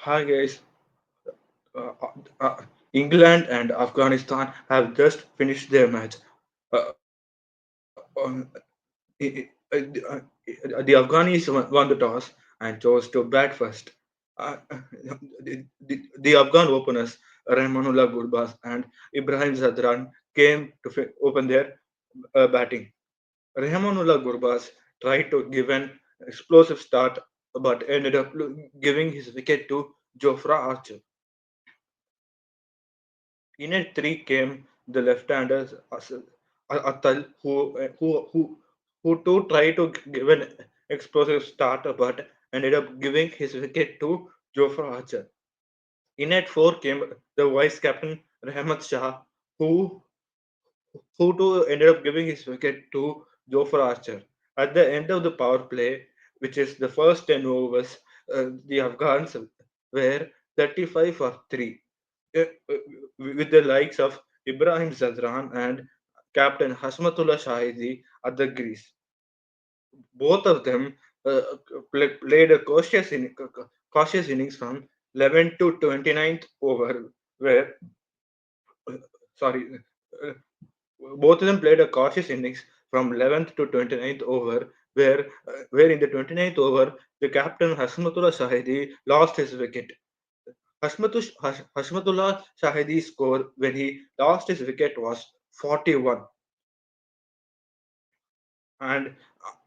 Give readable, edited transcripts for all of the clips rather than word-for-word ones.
Hi guys, uh, uh, uh, England and Afghanistan have just finished their match. Uh, i- i- the Afghanis won the toss and chose to bat first. Uh, the Afghan openers Rahmanullah Gurbaz and Ibrahim Zadran came to open their batting. Rahmanullah Gurbaz tried to give an explosive start but ended up giving his wicket to Jofra Archer. In at three came the left-hander Atal, who too tried to give an explosive start, but ended up giving his wicket to Jofra Archer. In at four came the vice captain Rahmat Shah, who who too ended up giving his wicket to Jofra Archer. At the end of the power play, which is the first 10 overs, the Afghans were 35 for 3, uh, uh, with the likes of Ibrahim Zadran and captain Hasmatullah Shahidi at the crease. Both of them uh, played a cautious innings from 11 to 29th over, where sorry, uh, both of them played a cautious innings from 11th to 29th over, where in the 29th over, the captain Hasmatullah Shahidi lost his wicket. Hashmatullah Shahidi's score when he lost his wicket was 41, and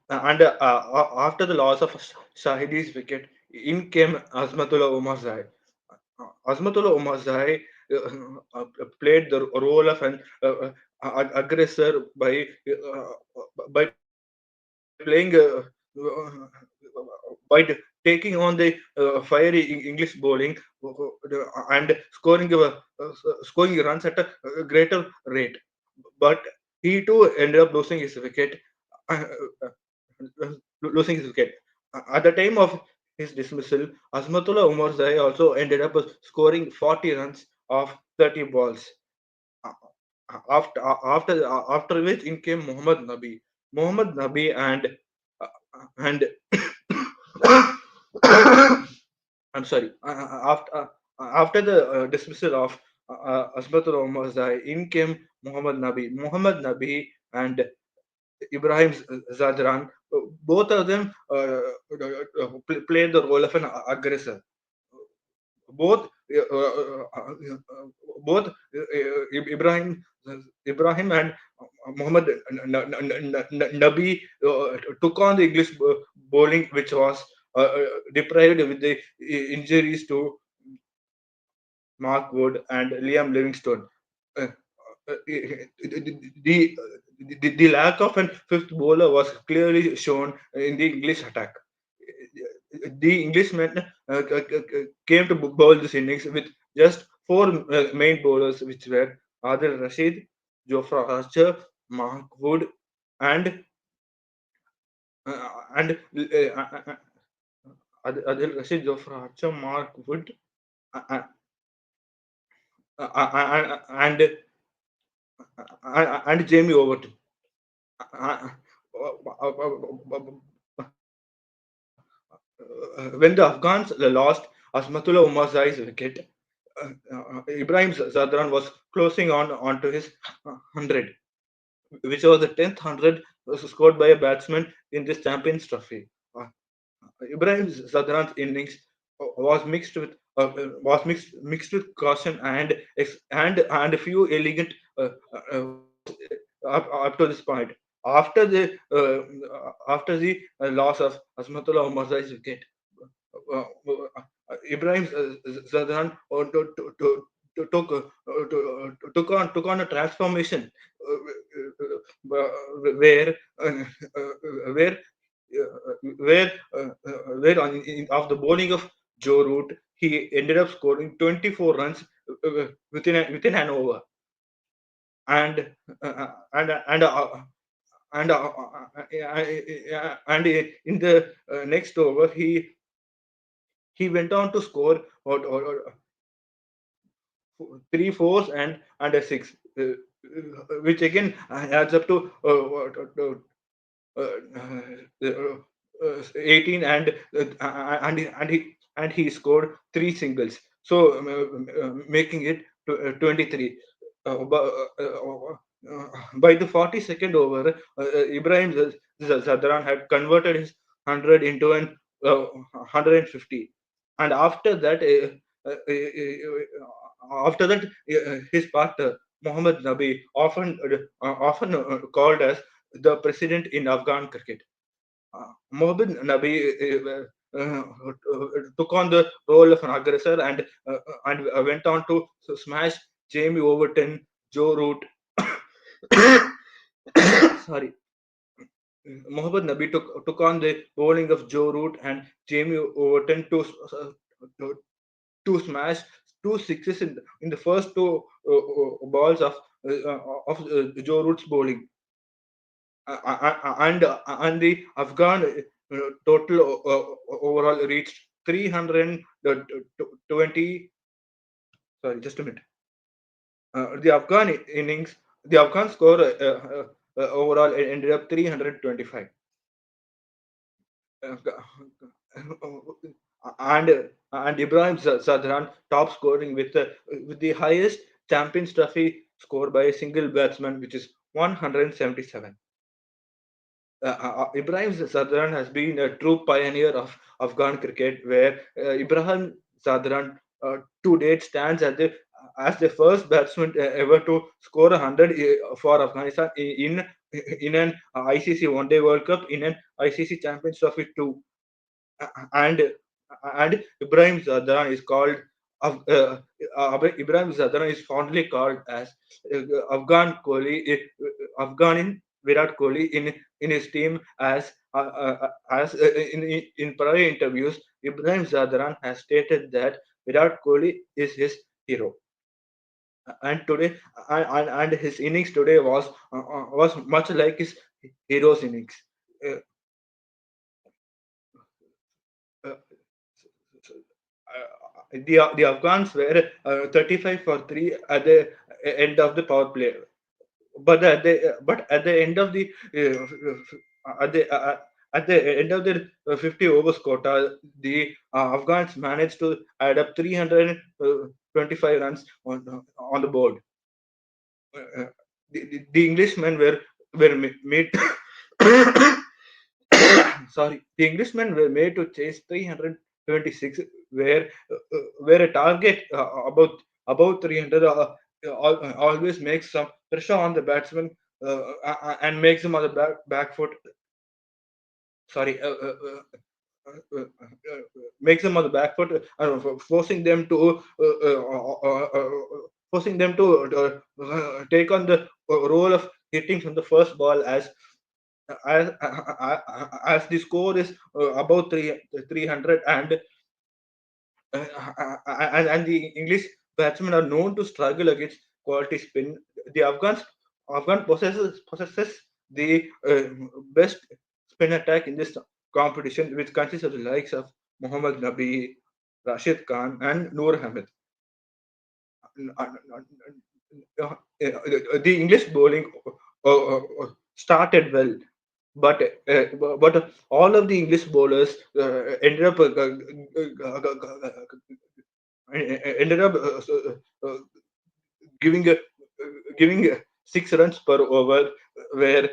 after the loss of Shahidi's wicket, in came Azmatullah Umar Zai. Azmatullah Umar Zai played the role of an aggressor by playing by taking on the fiery English bowling and scoring runs at a greater rate. But he too ended up uh, losing his wicket. At the time of his dismissal, Azmatullah Umar Zai also ended up scoring 40 runs of 30 balls. Uh, after which in came Muhammad Nabi. Muhammad Nabi and I'm sorry. After the dismissal of Asbatul Umar Zai, in came Muhammad Nabi. Muhammad Nabi and Ibrahim Zadran, both of them played the role of an aggressor. Both both Ibrahim Ibrahim and Muhammad Nabi took on the English bowling, which was deprived with the injuries to Mark Wood and Liam Livingstone. Uh, the, the lack of a fifth bowler was clearly shown in the English attack. The Englishmen came to bowl this innings with just four main bowlers, which were Adil Rashid, Jofra Archer, Mark Wood, and Adil Rashid, Jofra Archer, Mark Wood, uh, and Jamie Overton. Uh, when the Afghans lost Asmatullah Umar Zai's wicket, Ibrahim Zadran was closing on onto his 100, which was the 10th 100 scored by a batsman in this Champions Trophy. Uh, Ibrahim Zadran's innings was mixed with caution and a few elegant balls up to this point. After the loss of Asmatullah Umarzai's wicket, Ibrahim Zadran took on a transformation where where where of the bowling of Joe Root, he ended up scoring 24 runs within an over, and and and and in the next over he went on to score three fours and a six. which again adds up to 18, and he scored three singles, so making it 23. By the 42nd over, Ibrahim Zadran had converted his 100 into an 150, and after that, his partner Muhammad Nabi, often called as the president in Afghan cricket. Muhammad Nabi took on the role of an aggressor, and went on to smash Jamie Overton, Joe Root. Sorry, Mohammad Nabi took on the bowling of Joe Root and Jamie Overton to smash two sixes in the first two balls of Joe Root's bowling. And the Afghan total overall reached 320. Sorry, just a minute. The Afghan score overall ended up 325. And Ibrahim Zadran top scoring with the highest Champions Trophy score by a single batsman, which is 177. Ibrahim Zadran has been a true pioneer of Afghan cricket, where Ibrahim Zadran to date stands as the first batsman ever to score 100 for Afghanistan in an ICC One Day World Cup, in an ICC Champions Trophy too. and and Ibrahim Zadran is called Ibrahim Zadran is fondly called as Afghan Kohli, Afghan Virat Kohli in his team, as in prior interviews. Ibrahim Zadran has stated that Virat Kohli is his hero, and today and his innings today was much like his hero's innings. Uh, uh, the Afghans were 35 for 3 at the end of the power play, but at the end of the at the at the end of the 50 overs quota, the Afghans managed to add up 325 runs on the board. The Englishmen were made. Sorry, the Englishmen were made to chase 326, where a target about 300 always makes some pressure on the batsman, and makes him on the back foot. Sorry, makes them on the back foot, forcing them to take on the role of hitting from the first ball, as the score is about 300, and the English batsmen are known to struggle against quality spin. The Afghan possesses the best spin attack in this competition, which consists of the likes of Muhammad Nabi, Rashid Khan, and Noor Ahmed. The English bowling started well, but all of the English bowlers ended up ended up giving a, giving 6 runs per over, where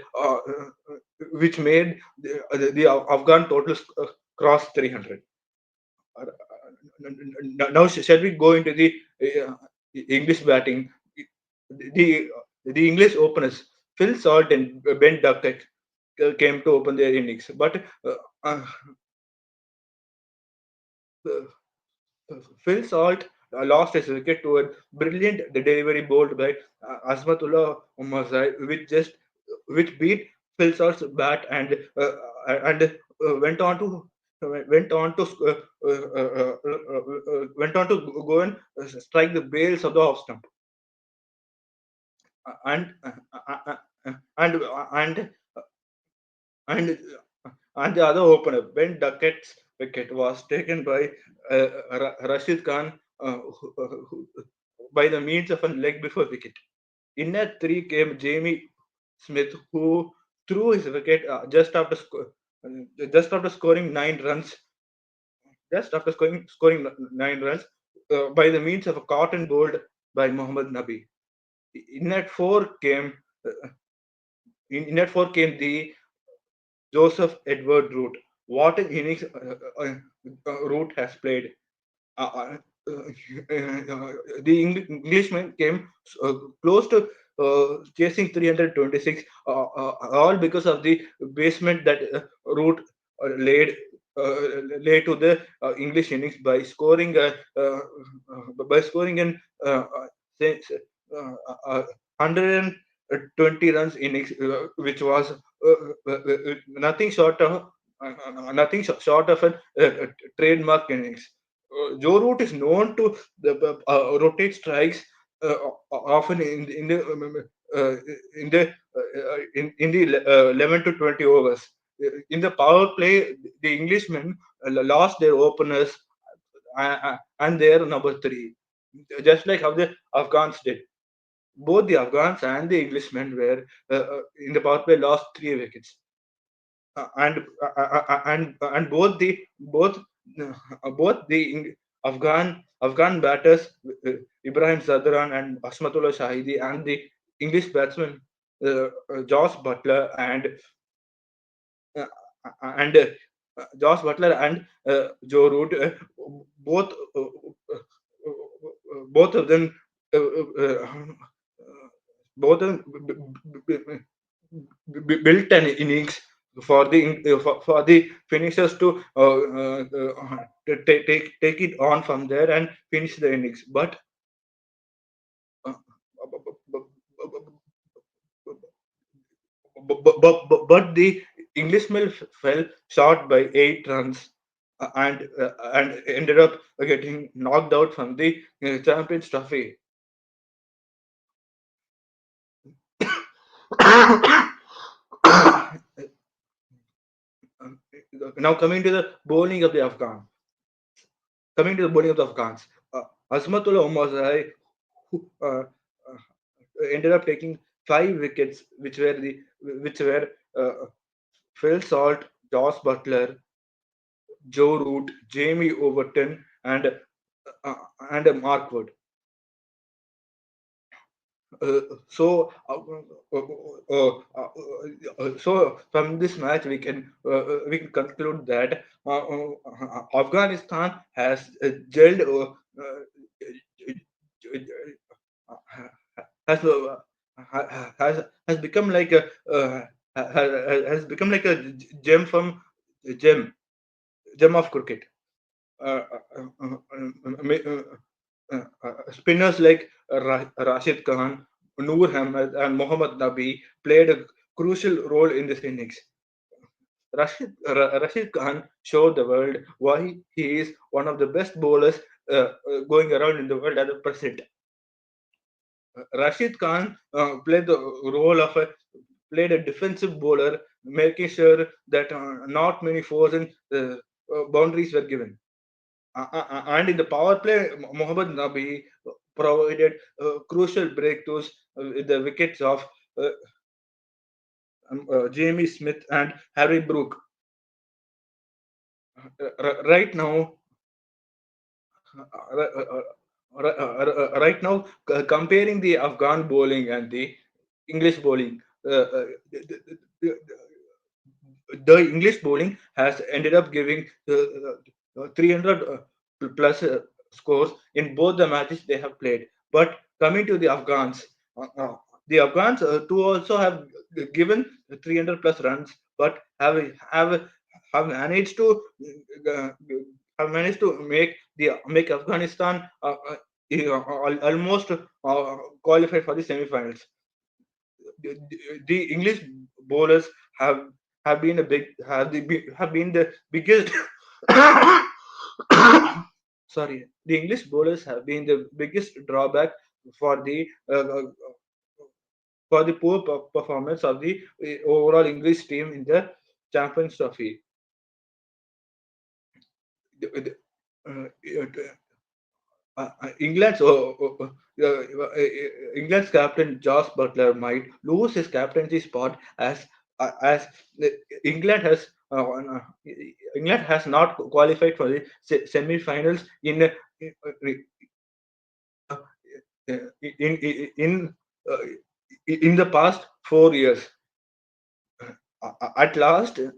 which made the Afghan total cross 300. Now, shall we go into the English batting? The the English openers Phil Salt and Ben Duckett came to open their innings, but uh, Phil Salt lost his wicket to a brilliant delivery bowled by Azmatullah Umarzai, which beat Phil Salt's bat, and went on to went on to go and strike the bails of the off stump, and and and and and the other opener Ben Duckett's wicket was taken by Rashid Khan, by the means of a leg before wicket. In at three came Jamie Smith, who threw his wicket just after scoring 9 runs, by the means of a cotton bowled by Mohammad Nabi. In at four came uh, in at four came the Joseph Edward Root. What an innings Root has played. uh, uh, the Englishman came uh, close to chasing 326, all because of the basement that Root laid laid to the English innings by scoring an say, uh, 120 runs innings, which was nothing short of short of a trademark innings. Joe Root is known to rotate strikes often uh, in the 11 to 20 overs. In the power play, the Englishmen lost their openers and their number three, just like how the Afghans did. Both the Afghans and the Englishmen were in the power play lost 3 wickets. And both the Afghan batters, Ibrahim Zadran and Asmatullah Shahidi, and the English batsman Josh Butler uh, and Josh Butler and Joe Root, both both of them uh, uh, uh, both of them built an innings for the finishers to take it on from there and finish the innings. Uh, but the Englishmen fell short by 8 runs and ended up getting knocked out from the Champions Trophy. Now coming to the bowling of the Afghans, Azmatullah Omarzai, who ended up taking 5 wickets, which were uh, Phil Salt, Josh Butler, Joe Root, Jamie Overton, uh, and Mark Wood. Uh, so, uh, so from this match we can conclude that Afghanistan has gelled has has become like a has become like a gem from gem gem of cricket. Spinners like Rashid Khan, Noor Ahmed, and Mohammad Nabi played a crucial role in this innings. Rashid Khan showed the world why he is one of the best bowlers going around in the world at the present. Rashid Khan played a defensive bowler, making sure that not many fours and boundaries were given. And in the power play, Mohammad Nabi provided crucial breakthroughs with the wickets of uh, Jamie Smith and Harry Brook. Right now, comparing the Afghan bowling and the English bowling, the English bowling has ended up giving 300 plus scores in both the matches they have played. But coming to the Afghans, the Afghans too also have given 300 plus runs, but have managed to uh, make Afghanistan almost qualify for the semi-finals. The English bowlers have have been the biggest. Sorry, the English bowlers have been the biggest drawback for the poor performance of the overall English team in the Champions Trophy. The- the- uh, England's captain Josh Butler might lose his captaincy spot as England has uh, uh, England has not qualified for the semi-finals uh, uh, in the past 4 years. At last, the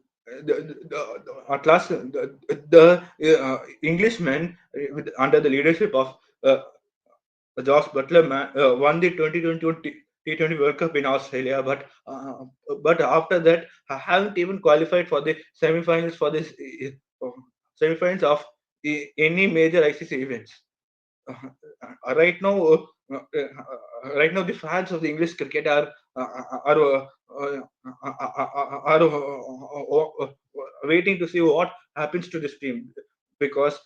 Englishmen, under the leadership of uh, Josh Butler, won the 2020 T20 World Cup in Australia, but after that, I haven't even qualified for the semi-finals for this semi-finals of any major ICC events. Right now, right now, the fans of the English cricket are waiting to see what happens to this team, because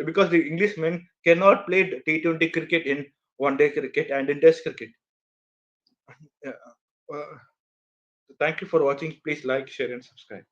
because the Englishmen cannot play T20 cricket in one-day cricket and in Test cricket. Uh, uh, Thank you for watching. Please like, share, and subscribe.